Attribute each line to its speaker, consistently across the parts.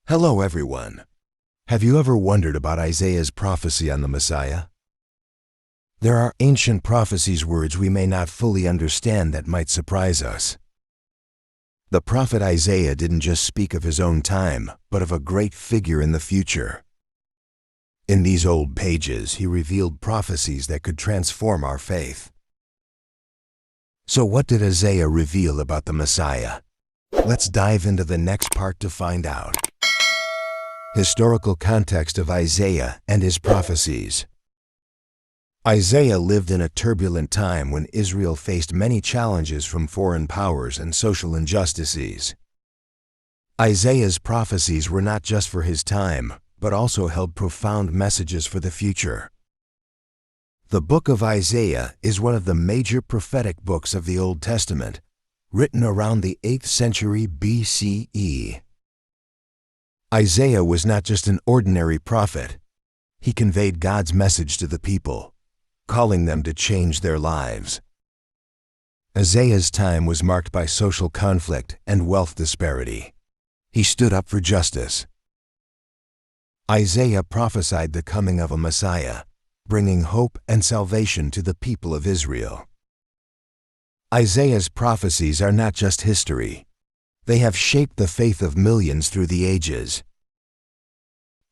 Speaker 1: Hello everyone. Have you ever wondered about Isaiah's prophecy on the Messiah? There are ancient prophecies words we may not fully understand that might surprise us. The prophet Isaiah didn't just speak of his own time, but of a great figure in the future. In these old pages, he revealed prophecies that could transform our faith. So what did Isaiah reveal about the Messiah? Let's dive into the next part to find out. Historical context of Isaiah and his prophecies. Isaiah lived in a turbulent time when Israel faced many challenges from foreign powers and social injustices. Isaiah's prophecies were not just for his time, but also held profound messages for the future. The book of Isaiah is one of the major prophetic books of the Old Testament, written around the 8th century BCE. Isaiah was not just an ordinary prophet. He conveyed God's message to the people, calling them to change their lives. Isaiah's time was marked by social conflict and wealth disparity. He stood up for justice. Isaiah prophesied the coming of a Messiah, bringing hope and salvation to the people of Israel. Isaiah's prophecies are not just history. They have shaped the faith of millions through the ages.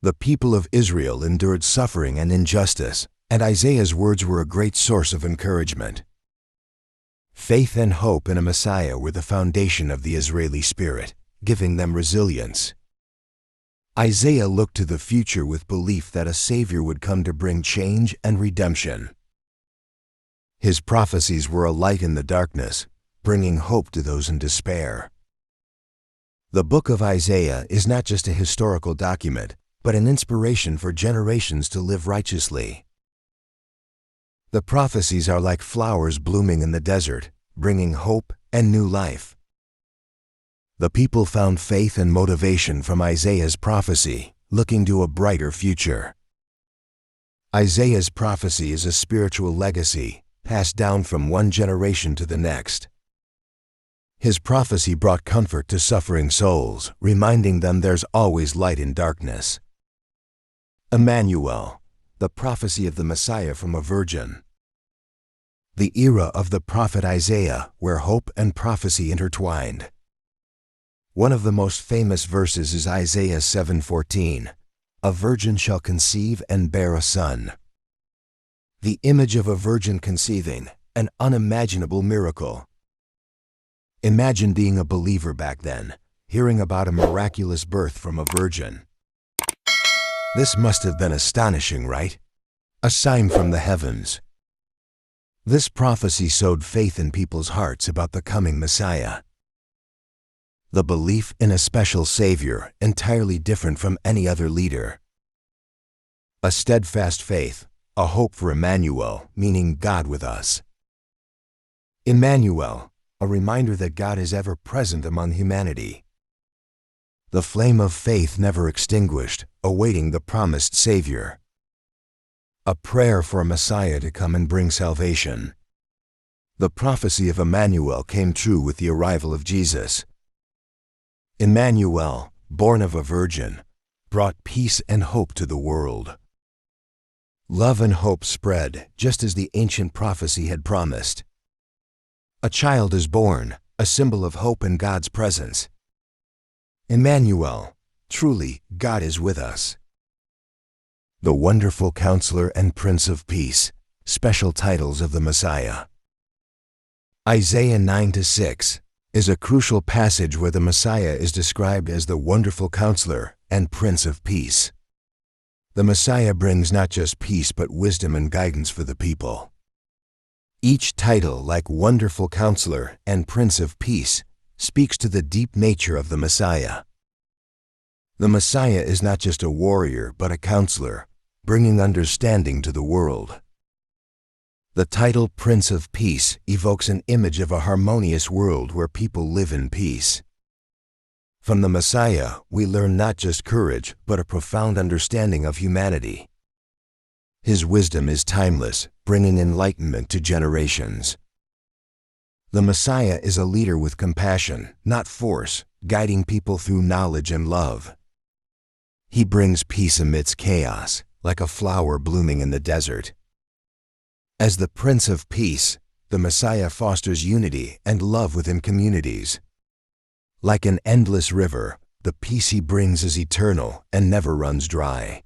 Speaker 1: The people of Israel endured suffering and injustice, and Isaiah's words were a great source of encouragement. Faith and hope in a Messiah were the foundation of the Israeli spirit, giving them resilience. Isaiah looked to the future with belief that a Savior would come to bring change and redemption. His prophecies were a light in the darkness, bringing hope to those in despair. The book of Isaiah is not just a historical document, but an inspiration for generations to live righteously. The prophecies are like flowers blooming in the desert, bringing hope and new life. The people found faith and motivation from Isaiah's prophecy, looking to a brighter future. Isaiah's prophecy is a spiritual legacy, passed down from one generation to the next. His prophecy brought comfort to suffering souls, reminding them there's always light in darkness. Emmanuel, the prophecy of the Messiah from a virgin. The era of the prophet Isaiah, where hope and prophecy intertwined. One of the most famous verses is Isaiah 7:14. A virgin shall conceive and bear a son. The image of a virgin conceiving, an unimaginable miracle. Imagine being a believer back then, hearing about a miraculous birth from a virgin. This must have been astonishing, right? A sign from the heavens. This prophecy sowed faith in people's hearts about the coming Messiah. The belief in a special Savior, entirely different from any other leader. A steadfast faith, a hope for Emmanuel, meaning God with us. Emmanuel, a reminder that God is ever present among humanity. The flame of faith never extinguished, awaiting the promised Savior. A prayer for a Messiah to come and bring salvation. The prophecy of Emmanuel came true with the arrival of Jesus. Emmanuel, born of a virgin, brought peace and hope to the world. Love and hope spread, just as the ancient prophecy had promised. A child is born, a symbol of hope in God's presence. Emmanuel, truly, God is with us. The Wonderful Counselor and Prince of Peace, special titles of the Messiah. Isaiah 9-6 is a crucial passage where the Messiah is described as the Wonderful Counselor and Prince of Peace. The Messiah brings not just peace but wisdom and guidance for the people. Each title, like Wonderful Counselor and Prince of Peace, speaks to the deep nature of the Messiah. The Messiah is not just a warrior but a counselor, bringing understanding to the world. The title Prince of Peace evokes an image of a harmonious world where people live in peace. From the Messiah, we learn not just courage but a profound understanding of humanity. His wisdom is timeless, bringing enlightenment to generations. The Messiah is a leader with compassion, not force, guiding people through knowledge and love. He brings peace amidst chaos, like a flower blooming in the desert. As the Prince of Peace, the Messiah fosters unity and love within communities. Like an endless river, the peace he brings is eternal and never runs dry.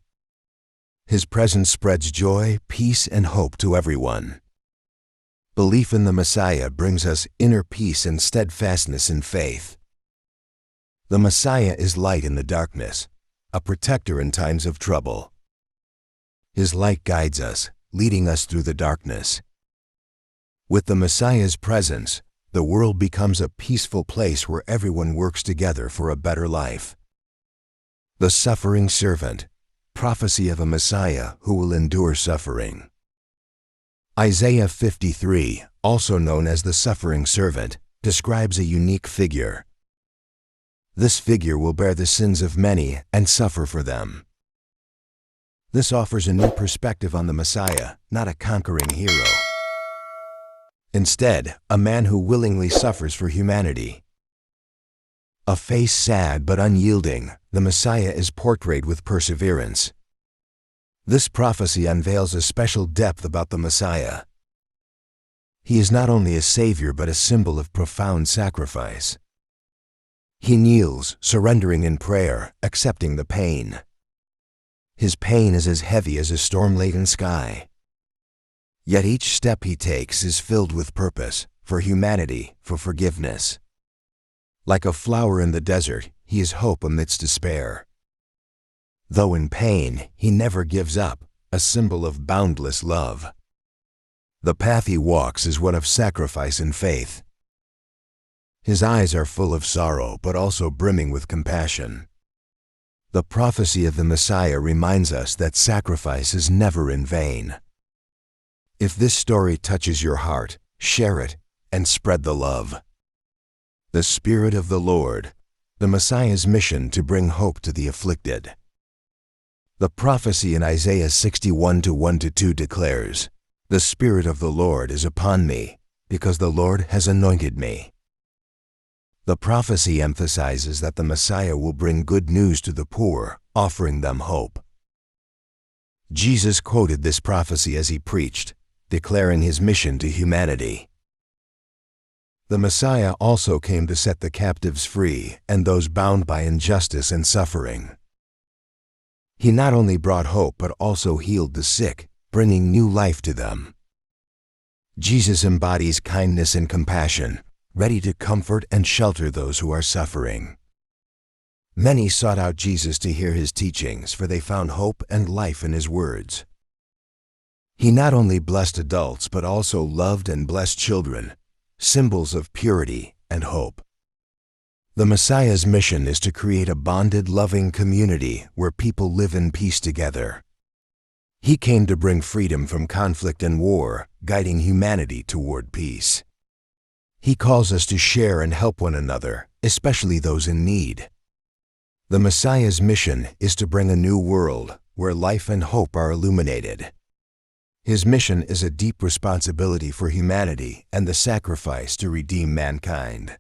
Speaker 1: His presence spreads joy, peace, and hope to everyone. Belief in the Messiah brings us inner peace and steadfastness in faith. The Messiah is light in the darkness, a protector in times of trouble. His light guides us, leading us through the darkness. With the Messiah's presence, the world becomes a peaceful place where everyone works together for a better life. The Suffering Servant, prophecy of a Messiah who will endure suffering. Isaiah 53, also known as the Suffering Servant, describes a unique figure. This figure will bear the sins of many and suffer for them. This offers a new perspective on the Messiah, not a conquering hero. Instead, a man who willingly suffers for humanity. A face sad but unyielding, the Messiah is portrayed with perseverance. This prophecy unveils a special depth about the Messiah. He is not only a savior but a symbol of profound sacrifice. He kneels, surrendering in prayer, accepting the pain. His pain is as heavy as a storm-laden sky. Yet each step he takes is filled with purpose, for humanity, for forgiveness. Like a flower in the desert, he is hope amidst despair. Though in pain, he never gives up, a symbol of boundless love. The path he walks is one of sacrifice and faith. His eyes are full of sorrow, but also brimming with compassion. The prophecy of the Messiah reminds us that sacrifice is never in vain. If this story touches your heart, share it and spread the love. The Spirit of the Lord, the Messiah's mission to bring hope to the afflicted. The prophecy in Isaiah 61:1-2 declares, "The Spirit of the Lord is upon me, because the Lord has anointed me." The prophecy emphasizes that the Messiah will bring good news to the poor, offering them hope. Jesus quoted this prophecy as he preached, declaring his mission to humanity. The Messiah also came to set the captives free and those bound by injustice and suffering. He not only brought hope but also healed the sick, bringing new life to them. Jesus embodies kindness and compassion, ready to comfort and shelter those who are suffering. Many sought out Jesus to hear his teachings, for they found hope and life in his words. He not only blessed adults but also loved and blessed children, symbols of purity and hope. The Messiah's mission is to create a bonded, loving community where people live in peace together. He came to bring freedom from conflict and war, guiding humanity toward peace. He calls us to share and help one another, especially those in need. The Messiah's mission is to bring a new world where life and hope are illuminated. His mission is a deep responsibility for humanity and the sacrifice to redeem mankind.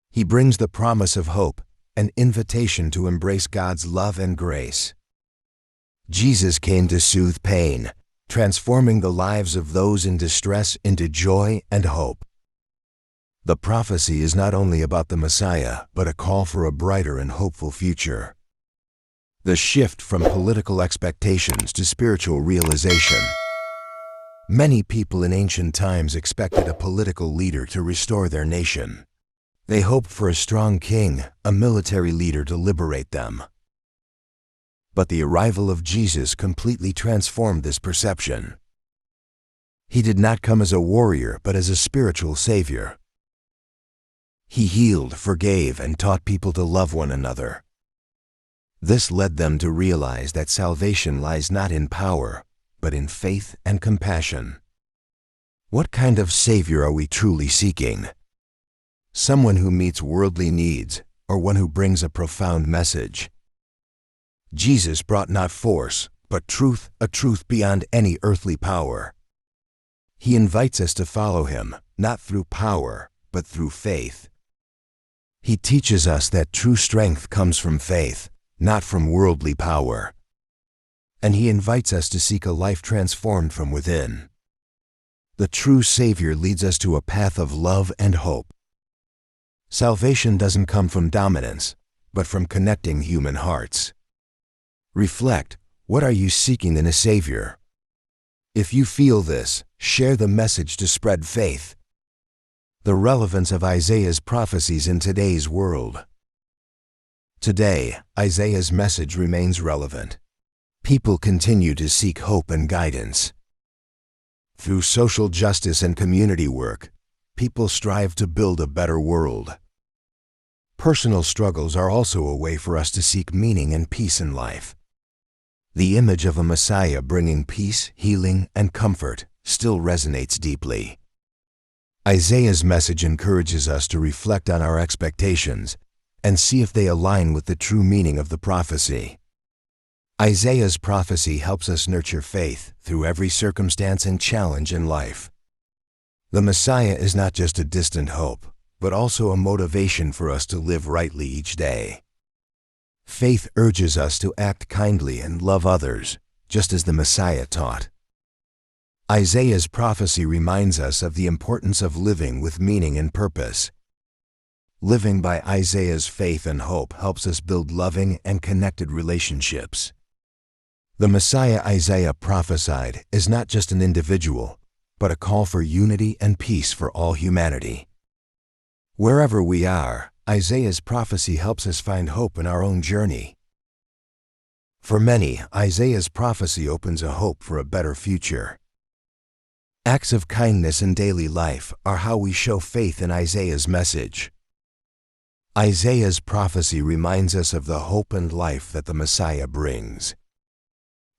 Speaker 1: He brings the promise of hope, an invitation to embrace God's love and grace. Jesus came to soothe pain, transforming the lives of those in distress into joy and hope. The prophecy is not only about the Messiah, but a call for a brighter and hopeful future. The shift from political expectations to spiritual realization. Many people in ancient times expected a political leader to restore their nation. They hoped for a strong king, a military leader to liberate them. But the arrival of Jesus completely transformed this perception. He did not come as a warrior, but as a spiritual savior. He healed, forgave, and taught people to love one another. This led them to realize that salvation lies not in power, but in faith and compassion. What kind of Savior are we truly seeking? Someone who meets worldly needs, or one who brings a profound message? Jesus brought not force, but truth, a truth beyond any earthly power. He invites us to follow him, not through power, but through faith. He teaches us that true strength comes from faith, not from worldly power. And He invites us to seek a life transformed from within. The true Savior leads us to a path of love and hope. Salvation doesn't come from dominance, but from connecting human hearts. Reflect, what are you seeking in a Savior? If you feel this, share the message to spread faith. The relevance of Isaiah's prophecies in today's world. Today, Isaiah's message remains relevant. People continue to seek hope and guidance. Through social justice and community work, people strive to build a better world. Personal struggles are also a way for us to seek meaning and peace in life. The image of a Messiah bringing peace, healing, and comfort still resonates deeply. Isaiah's message encourages us to reflect on our expectations and see if they align with the true meaning of the prophecy. Isaiah's prophecy helps us nurture faith through every circumstance and challenge in life. The Messiah is not just a distant hope, but also a motivation for us to live rightly each day. Faith urges us to act kindly and love others, just as the Messiah taught. Isaiah's prophecy reminds us of the importance of living with meaning and purpose. Living by Isaiah's faith and hope helps us build loving and connected relationships. The Messiah Isaiah prophesied is not just an individual, but a call for unity and peace for all humanity. Wherever we are, Isaiah's prophecy helps us find hope in our own journey. For many, Isaiah's prophecy opens a hope for a better future. Acts of kindness in daily life are how we show faith in Isaiah's message. Isaiah's prophecy reminds us of the hope and life that the Messiah brings.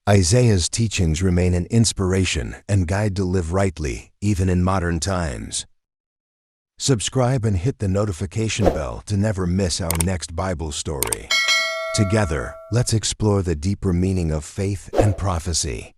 Speaker 1: Isaiah's teachings remain an inspiration and guide to live rightly, even in modern times. Subscribe and hit the notification bell to never miss our next Bible story. Together, let's explore the deeper meaning of faith and prophecy.